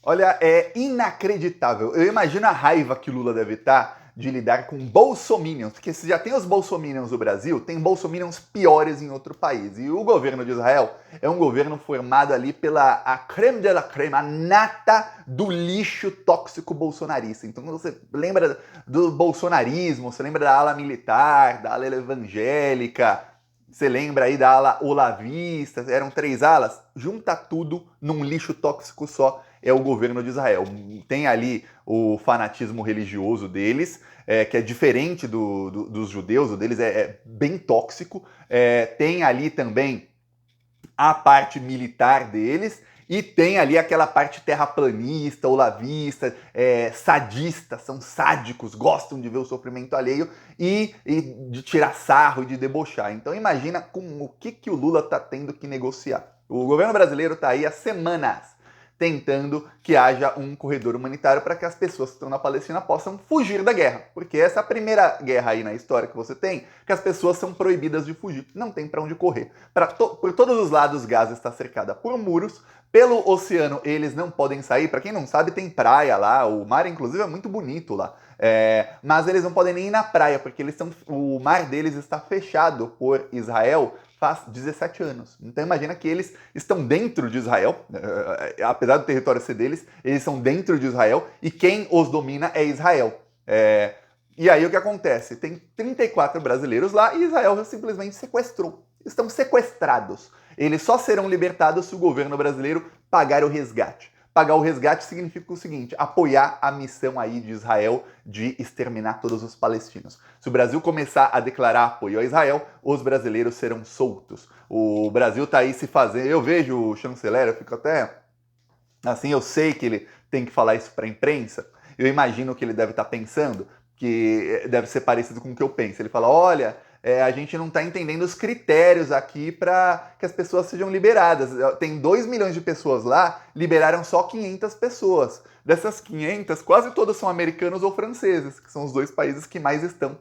Olha, é inacreditável. Eu imagino a raiva que o Lula deve estar de lidar com bolsominions, porque se já tem os bolsominions no Brasil, tem bolsominions piores em outro país. E o governo de Israel é um governo formado ali pela a creme de la creme, a nata do lixo tóxico bolsonarista. Então você lembra do bolsonarismo, você lembra da ala militar, da ala evangélica, você lembra aí da ala olavista, eram 3 alas? Junta tudo num lixo tóxico só, é o governo de Israel. Tem ali o fanatismo religioso deles, que é diferente dos judeus, o deles é bem tóxico. Tem ali também a parte militar deles, e tem ali aquela parte terraplanista, olavista, sadista, são sádicos, gostam de ver o sofrimento alheio e de tirar sarro e de debochar. Então imagina com o que o Lula está tendo que negociar. O governo brasileiro está aí há semanas tentando que haja um corredor humanitário para que as pessoas que estão na Palestina possam fugir da guerra. Porque essa é a primeira guerra aí na história que você tem, que as pessoas são proibidas de fugir. Não tem para onde correr. Por todos os lados, Gaza está cercada por muros. Pelo oceano, eles não podem sair. Para quem não sabe, tem praia lá. O mar, inclusive, é muito bonito lá. Mas eles não podem nem ir na praia, porque o mar deles está fechado por Israel faz 17 anos. Então imagina que eles estão dentro de Israel, apesar do território ser deles, eles estão dentro de Israel e quem os domina é Israel. E aí o que acontece? Tem 34 brasileiros lá e Israel simplesmente sequestrou. Estão sequestrados. Eles só serão libertados se o governo brasileiro pagar o resgate. Pagar o resgate significa o seguinte: apoiar a missão aí de Israel de exterminar todos os palestinos. Se o Brasil começar a declarar apoio a Israel, os brasileiros serão soltos. O Brasil tá aí se fazendo... Eu vejo o chanceler, eu fico até... Assim, eu sei que ele tem que falar isso para a imprensa. Eu imagino que ele deve estar pensando, que deve ser parecido com o que eu penso. Ele fala, olha... a gente não está entendendo os critérios aqui para que as pessoas sejam liberadas. Tem 2 milhões de pessoas lá, liberaram só 500 pessoas. Dessas 500, quase todas são americanos ou franceses, que são os 2 países que mais estão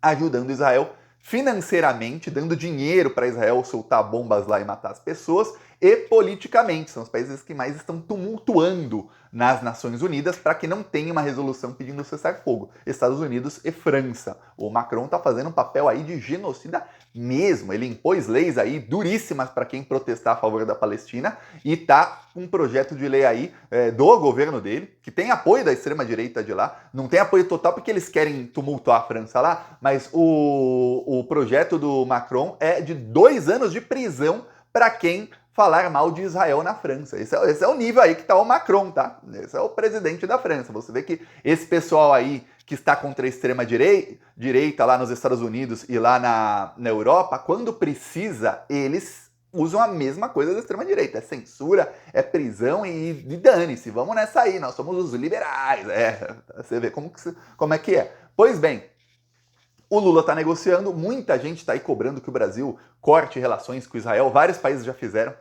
ajudando Israel financeiramente, dando dinheiro para Israel soltar bombas lá e matar as pessoas, e politicamente. São os países que mais estão tumultuando nas Nações Unidas para que não tenha uma resolução pedindo cessar-fogo. Estados Unidos e França. O Macron está fazendo um papel aí de genocida mesmo. Ele impôs leis aí duríssimas para quem protestar a favor da Palestina e tá com um projeto de lei aí do governo dele, que tem apoio da extrema-direita de lá. Não tem apoio total porque eles querem tumultuar a França lá, mas o projeto do Macron é de 2 anos de prisão para quem falar mal de Israel na França. Esse é o nível aí que está o Macron, tá? Esse é o presidente da França. Você vê que esse pessoal aí que está contra a extrema-direita lá nos Estados Unidos e lá na Europa, quando precisa, eles usam a mesma coisa da extrema-direita. É censura, é prisão e dane-se. Vamos nessa aí, nós somos os liberais. Você vê como é que é. Pois bem, o Lula está negociando, muita gente está aí cobrando que o Brasil corte relações com Israel, vários países já fizeram.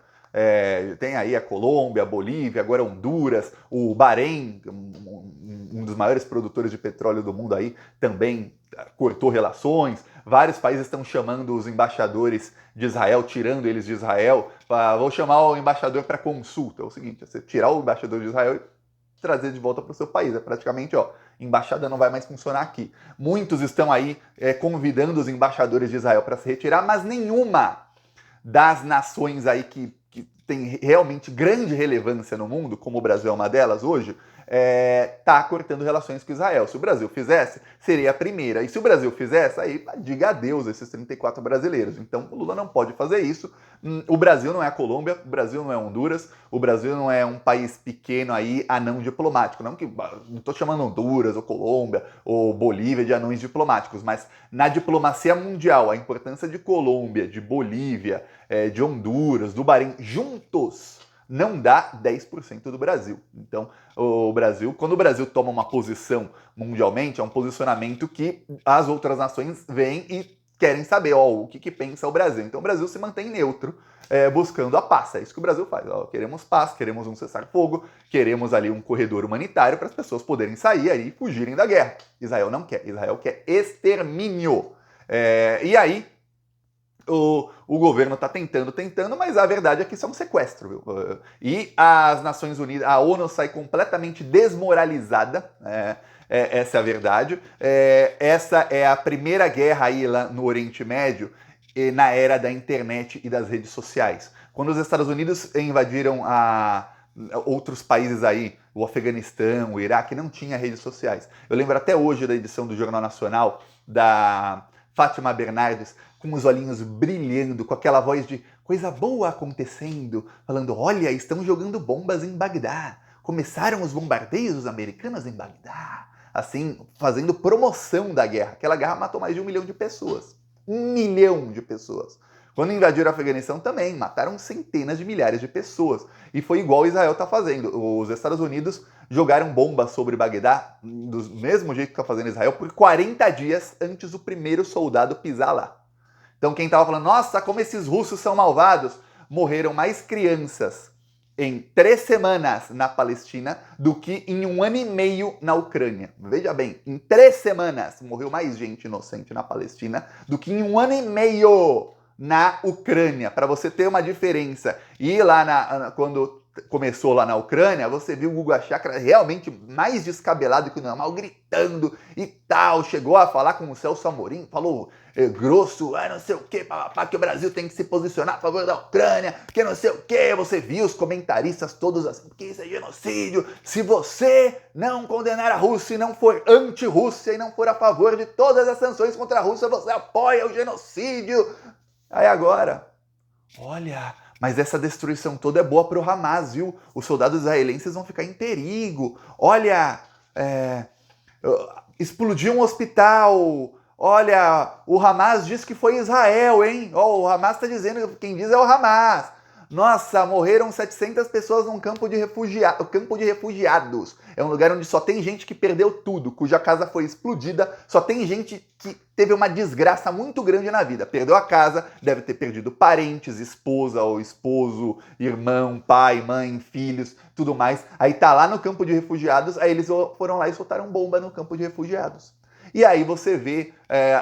Tem aí a Colômbia, a Bolívia, agora Honduras, o Bahrein, um dos maiores produtores de petróleo do mundo aí, também cortou relações. Vários países estão chamando os embaixadores de Israel, tirando eles de Israel. Vou chamar o embaixador para consulta. É o seguinte, você tirar o embaixador de Israel e trazer de volta para o seu país. É praticamente, embaixada não vai mais funcionar aqui. Muitos estão aí convidando os embaixadores de Israel para se retirar, mas nenhuma das nações aí que tem realmente grande relevância no mundo, como o Brasil é uma delas hoje, tá cortando relações com Israel. Se o Brasil fizesse, seria a primeira. E se o Brasil fizesse, aí diga adeus a esses 34 brasileiros. Então o Lula não pode fazer isso. O Brasil não é a Colômbia, o Brasil não é Honduras, o Brasil não é um país pequeno aí, anão diplomático. Não estou chamando Honduras, ou Colômbia, ou Bolívia de anões diplomáticos, mas na diplomacia mundial, a importância de Colômbia, de Bolívia, de Honduras, do Bahrein, juntos, não dá 10% do Brasil. Então, quando o Brasil toma uma posição mundialmente, é um posicionamento que as outras nações veem e querem saber o que pensa o Brasil. Então o Brasil se mantém neutro, buscando a paz. É isso que o Brasil faz. Queremos paz, queremos um cessar-fogo, queremos ali um corredor humanitário para as pessoas poderem sair aí e fugirem da guerra. Israel não quer. Israel quer extermínio. E aí, o governo está tentando, mas a verdade é que isso é um sequestro, viu? E as Nações Unidas, a ONU sai completamente desmoralizada, essa é a verdade. Essa é a primeira guerra aí lá no Oriente Médio, na era da internet e das redes sociais. Quando os Estados Unidos invadiram outros países aí, o Afeganistão, o Iraque, não tinha redes sociais. Eu lembro até hoje da edição do Jornal Nacional, da Fátima Bernardes, com os olhinhos brilhando, com aquela voz de coisa boa acontecendo, falando, olha, estão jogando bombas em Bagdá. Começaram os bombardeios dos americanos em Bagdá. Assim, fazendo promoção da guerra. Aquela guerra matou mais de 1 milhão de pessoas. 1 milhão de pessoas. Quando invadiram o Afeganistão também, mataram centenas de milhares de pessoas. E foi igual Israel está fazendo. Os Estados Unidos jogaram bombas sobre Bagdá, do mesmo jeito que está fazendo Israel, por 40 dias antes do primeiro soldado pisar lá. Então quem estava falando, nossa, como esses russos são malvados, morreram mais crianças em 3 semanas na Palestina do que em 1 ano e meio na Ucrânia. Veja bem, em 3 semanas morreu mais gente inocente na Palestina do que em 1 ano e meio na Ucrânia. Para você ter uma diferença. E lá quando começou lá na Ucrânia, você viu o Guga Chakra realmente mais descabelado que o normal, gritando e tal. Chegou a falar com o Celso Amorim, falou grosso, não sei o que, que o Brasil tem que se posicionar a favor da Ucrânia, que não sei o que. Você viu os comentaristas todos assim, porque isso é genocídio. Se você não condenar a Rússia e não for anti-Rússia e não for a favor de todas as sanções contra a Rússia, você apoia o genocídio. Aí agora, olha, mas essa destruição toda é boa para o Hamas, viu? Os soldados israelenses vão ficar em perigo. Olha, explodiu um hospital. Olha, o Hamas diz que foi Israel, hein? O Hamas está dizendo, quem diz é o Hamas. Nossa, morreram 700 pessoas num campo de refugiados. É um lugar onde só tem gente que perdeu tudo, cuja casa foi explodida. Só tem gente que teve uma desgraça muito grande na vida. Perdeu a casa, deve ter perdido parentes, esposa ou esposo, irmão, pai, mãe, filhos, tudo mais. Aí tá lá no campo de refugiados, aí eles foram lá e soltaram bomba no campo de refugiados. E aí você vê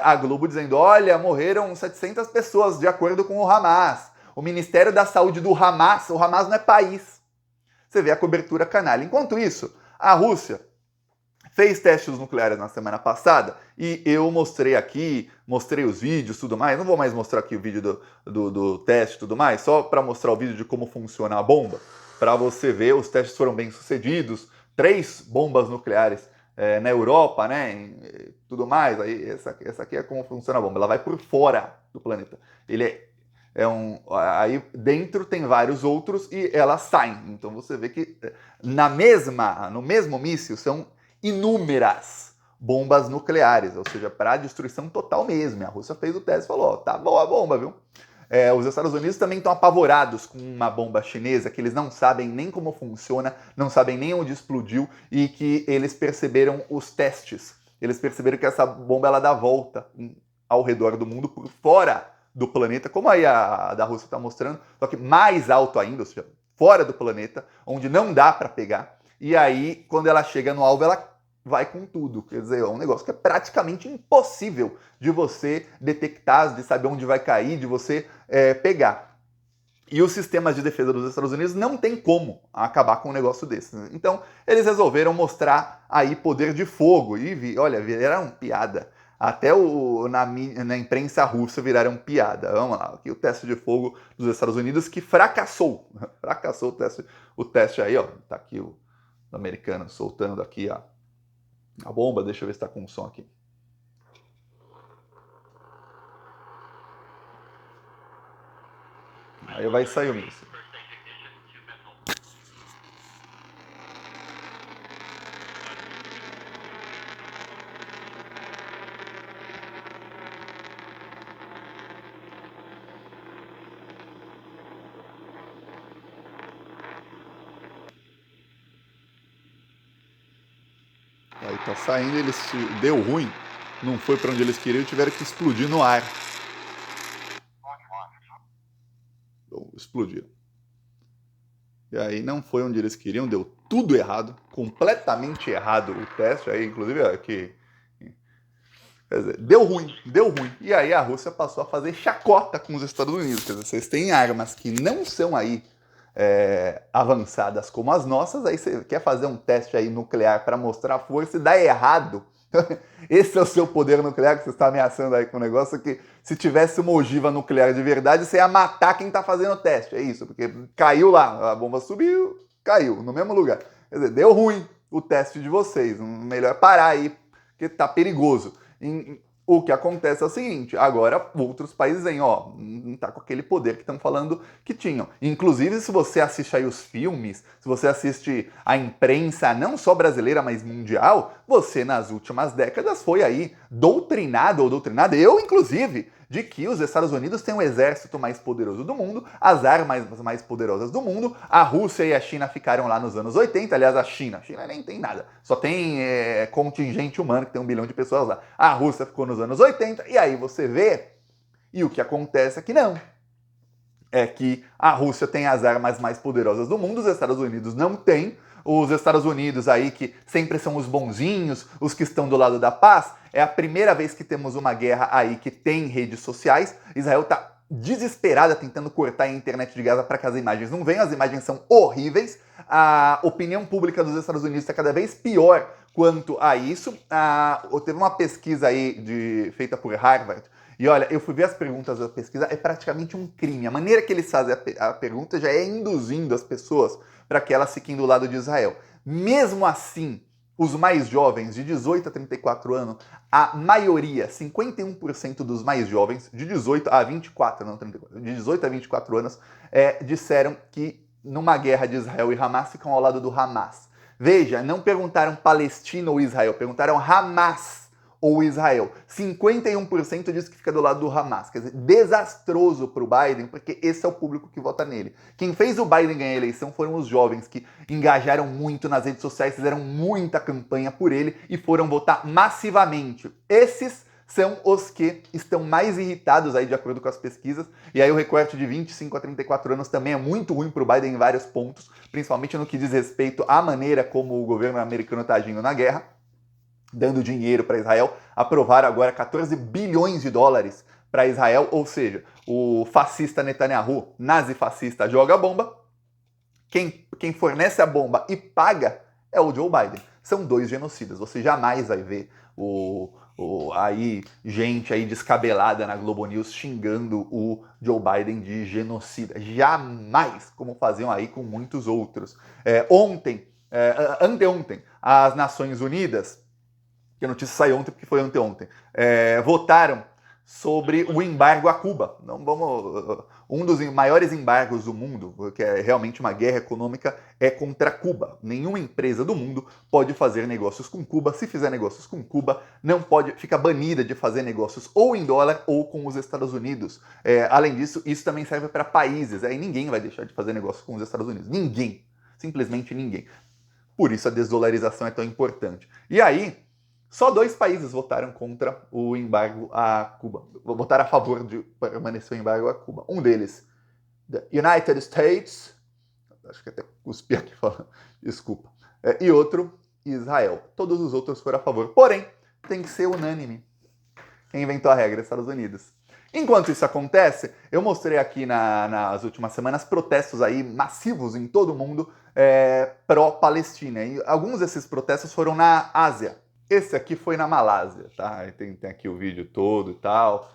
a Globo dizendo, olha, morreram 700 pessoas de acordo com o Hamas. O Ministério da Saúde do Hamas, o Hamas não é país. Você vê a cobertura canalha. Enquanto isso, a Rússia fez testes nucleares na semana passada e eu mostrei aqui, mostrei os vídeos e tudo mais. Não vou mais mostrar aqui o vídeo do teste e tudo mais, só para mostrar o vídeo de como funciona a bomba. Para você ver, os testes foram bem sucedidos. 3 bombas nucleares na Europa, né? Tudo mais. Aí, essa aqui é como funciona a bomba. Ela vai por fora do planeta. Aí dentro tem vários outros e elas saem. Então você vê que no mesmo míssil são inúmeras bombas nucleares, ou seja, para destruição total mesmo. A Rússia fez o teste e falou, tá boa a bomba, viu? Os Estados Unidos também estão apavorados com uma bomba chinesa que eles não sabem nem como funciona, não sabem nem onde explodiu e que eles perceberam os testes. Eles perceberam que essa bomba ela dá volta ao redor do mundo por fora do planeta, como aí a da Rússia está mostrando, só que mais alto ainda, ou seja, fora do planeta, onde não dá para pegar. E aí, quando ela chega no alvo, ela vai com tudo. Quer dizer, é um negócio que é praticamente impossível de você detectar, de saber onde vai cair, de você pegar. E os sistemas de defesa dos Estados Unidos não tem como acabar com um negócio desse. Então, eles resolveram mostrar aí poder de fogo. E, olha, viraram piada. Até na imprensa russa viraram piada. Vamos lá, aqui o teste de fogo dos Estados Unidos que fracassou. Fracassou o teste aí, ó. Tá aqui o americano soltando aqui a bomba. Deixa eu ver se tá com som aqui. Aí vai sair o míssil. Aí tá saindo, deu ruim, não foi para onde eles queriam, tiveram que explodir no ar. Explodiram. E aí não foi onde eles queriam, deu tudo errado, completamente errado o teste. Aí, inclusive, aqui Quer dizer, deu ruim, deu ruim. E aí a Rússia passou a fazer chacota com os Estados Unidos. Quer dizer, vocês têm armas que não são aí avançadas como as nossas, aí você quer fazer um teste aí nuclear para mostrar a força e dá errado. Esse é o seu poder nuclear que você está ameaçando aí com o negócio que se tivesse uma ogiva nuclear de verdade, você ia matar quem está fazendo o teste. É isso, porque caiu lá, a bomba subiu, caiu no mesmo lugar. Quer dizer, deu ruim o teste de vocês. Melhor parar aí, porque tá perigoso. O que acontece é o seguinte, agora outros países vêm, ó, não tá com aquele poder que estão falando que tinham. Inclusive, se você assiste aí os filmes, se você assiste a imprensa, não só brasileira, mas mundial, você nas últimas décadas foi aí doutrinado ou doutrinada, eu inclusive, de que os Estados Unidos têm o exército mais poderoso do mundo, as armas mais poderosas do mundo, a Rússia e a China ficaram lá nos anos 80, aliás, a China nem tem nada, só tem contingente humano, que tem 1 bilhão de pessoas lá. A Rússia ficou nos anos 80, e aí você vê, e o que acontece é que não. É que a Rússia tem as armas mais poderosas do mundo, os Estados Unidos não têm. Os Estados Unidos aí, que sempre são os bonzinhos, os que estão do lado da paz, é a primeira vez que temos uma guerra aí que tem redes sociais. Israel tá desesperada tentando cortar a internet de Gaza para que as imagens não venham, as imagens são horríveis. A opinião pública dos Estados Unidos está cada vez pior quanto a isso. Teve uma pesquisa aí feita por Harvard, e olha, eu fui ver as perguntas da pesquisa, é praticamente um crime. A maneira que eles fazem a pergunta já é induzindo as pessoas para que elas fiquem do lado de Israel. Mesmo assim, os mais jovens, de 18 a 34 anos, a maioria, 51% dos mais jovens, de 18 a 24, não 34, de 18 a 24 anos, disseram que numa guerra de Israel e Hamas ficam ao lado do Hamas. Veja, não perguntaram Palestina ou Israel, perguntaram Hamas ou Israel. 51% diz que fica do lado do Hamas. Quer dizer, desastroso para o Biden, porque esse é o público que vota nele. Quem fez o Biden ganhar a eleição foram os jovens, que engajaram muito nas redes sociais, fizeram muita campanha por ele e foram votar massivamente. Esses são os que estão mais irritados aí, de acordo com as pesquisas. E aí o recorte de 25 a 34 anos também é muito ruim para o Biden em vários pontos, principalmente no que diz respeito à maneira como o governo americano está agindo na guerra, dando dinheiro para Israel. Aprovaram agora 14 bilhões de dólares para Israel, ou seja, o fascista Netanyahu, nazi-fascista, joga a bomba, quem fornece a bomba e paga é o Joe Biden. São dois genocidas, você jamais vai ver aí gente aí descabelada na Globo News xingando o Joe Biden de genocida. Jamais, como faziam aí com muitos outros. Anteontem, as Nações Unidas, que a notícia saiu ontem porque foi anteontem, votaram sobre o embargo a Cuba. Um dos maiores embargos do mundo, que é realmente uma guerra econômica, é contra Cuba. Nenhuma empresa do mundo pode fazer negócios com Cuba. Se fizer negócios com Cuba, não pode, fica banida de fazer negócios ou em dólar ou com os Estados Unidos. Além disso, isso também serve para países. Aí ninguém vai deixar de fazer negócio com os Estados Unidos. Ninguém. Simplesmente ninguém. Por isso a desdolarização é tão importante. E aí, só 2 países votaram contra o embargo a Cuba. Votaram a favor de permanecer o embargo a Cuba. Um deles, the United States, acho que até cuspi aqui falando, desculpa. E outro, Israel. Todos os outros foram a favor. Porém, tem que ser unânime. Quem inventou a regra? Estados Unidos. Enquanto isso acontece, eu mostrei aqui nas últimas semanas protestos aí massivos em todo o mundo pró-Palestina. E alguns desses protestos foram na Ásia. Esse aqui foi na Malásia, tá? Tem aqui o vídeo todo e tal,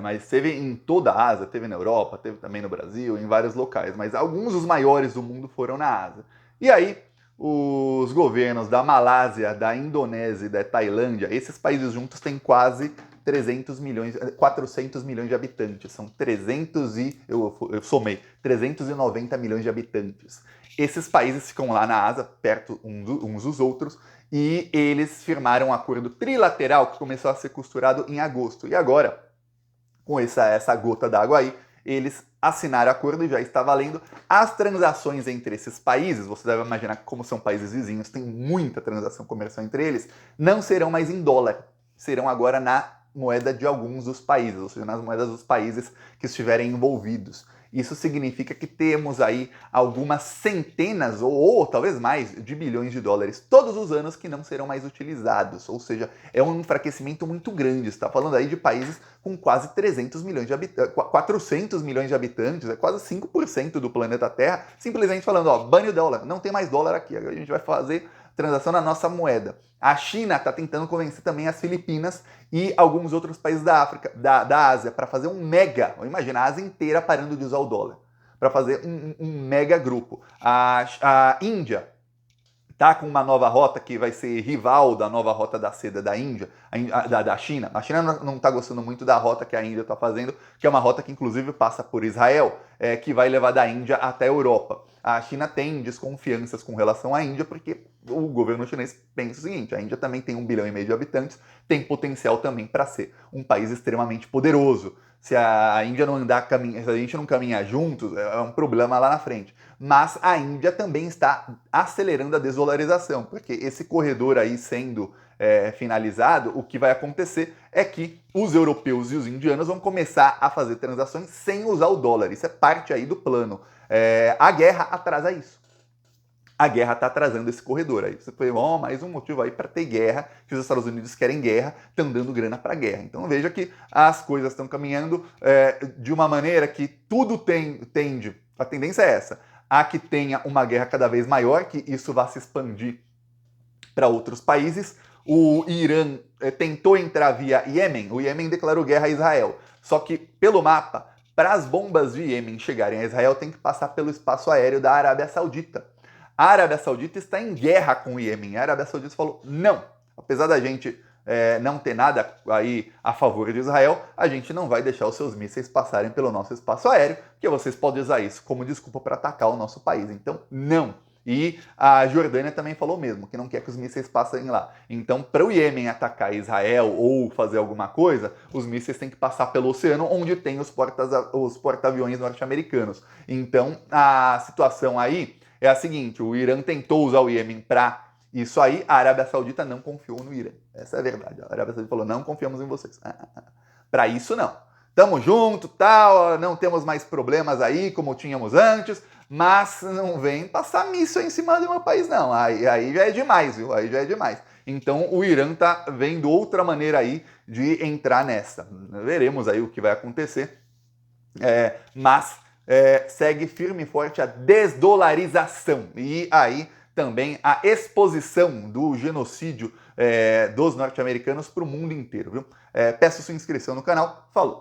mas teve em toda a Ásia, teve na Europa, teve também no Brasil, em vários locais, mas alguns dos maiores do mundo foram na Ásia. E aí, os governos da Malásia, da Indonésia e da Tailândia, esses países juntos têm quase 400 milhões de habitantes, são eu somei, 390 milhões de habitantes. Esses países ficam lá na Ásia, perto uns dos outros, e eles firmaram um acordo trilateral que começou a ser costurado em agosto. E agora, com essa gota d'água aí, eles assinaram o acordo e já está valendo. As transações entre esses países, você deve imaginar que como são países vizinhos, tem muita transação comercial entre eles, não serão mais em dólar, serão agora na moeda de alguns dos países, ou seja, nas moedas dos países que estiverem envolvidos. Isso significa que temos aí algumas centenas ou talvez mais de bilhões de dólares todos os anos que não serão mais utilizados. Ou seja, é um enfraquecimento muito grande. Está falando aí de países com quase 300 milhões de habitantes, 400 milhões de habitantes, é quase 5% do planeta Terra, simplesmente falando, ó, bane o dólar, não tem mais dólar aqui, a gente vai fazer transação na nossa moeda. A China está tentando convencer também as Filipinas e alguns outros países da África, da Ásia, para fazer um mega, imagina, a Ásia inteira parando de usar o dólar, para fazer um mega grupo. A Índia tá com uma nova rota que vai ser rival da nova rota da seda da Índia, da China. A China não está gostando muito da rota que a Índia está fazendo, que é uma rota que inclusive passa por Israel, que vai levar da Índia até a Europa. A China tem desconfianças com relação à Índia, porque o governo chinês pensa o seguinte, a Índia também tem 1,5 bilhão de habitantes, tem potencial também para ser um país extremamente poderoso. Se a Índia não andar, se a gente não caminhar juntos, é um problema lá na frente. Mas a Índia também está acelerando a desdolarização, porque esse corredor aí sendo finalizado, o que vai acontecer é que os europeus e os indianos vão começar a fazer transações sem usar o dólar. Isso é parte aí do plano. A guerra atrasa isso. A guerra está atrasando esse corredor. Aí você foi, mais um motivo aí para ter guerra, que os Estados Unidos querem guerra, estão dando grana para guerra. Então veja que as coisas estão caminhando de uma maneira que tudo tende, a tendência é essa, a que tenha uma guerra cada vez maior, que isso vá se expandir para outros países. O Irã tentou entrar via Iêmen, o Iêmen declarou guerra a Israel. Só que, pelo mapa, para as bombas de Iêmen chegarem a Israel, tem que passar pelo espaço aéreo da Arábia Saudita. A Arábia Saudita está em guerra com o Iêmen. A Arábia Saudita falou, não, apesar da gente não ter nada aí a favor de Israel, a gente não vai deixar os seus mísseis passarem pelo nosso espaço aéreo, porque vocês podem usar isso como desculpa para atacar o nosso país. Então, não. E a Jordânia também falou mesmo, que não quer que os mísseis passem lá. Então, para o Iêmen atacar Israel ou fazer alguma coisa, os mísseis têm que passar pelo oceano, onde tem os porta-aviões norte-americanos. Então, a situação aí é a seguinte, o Irã tentou usar o Iêmen para isso aí, a Arábia Saudita não confiou no Irã. Essa é a verdade. A Arábia Saudita falou, não confiamos em vocês. Para isso, não. Tamo junto, tal, não temos mais problemas aí como tínhamos antes, mas não vem passar míssil em cima do meu país, não. Aí já é demais, viu? Aí já é demais. Então o Irã tá vendo outra maneira aí de entrar nessa. Veremos aí o que vai acontecer. Mas segue firme e forte a desdolarização. E aí também a exposição do genocídio dos norte-americanos para o mundo inteiro, viu? Peço sua inscrição no canal. Falou!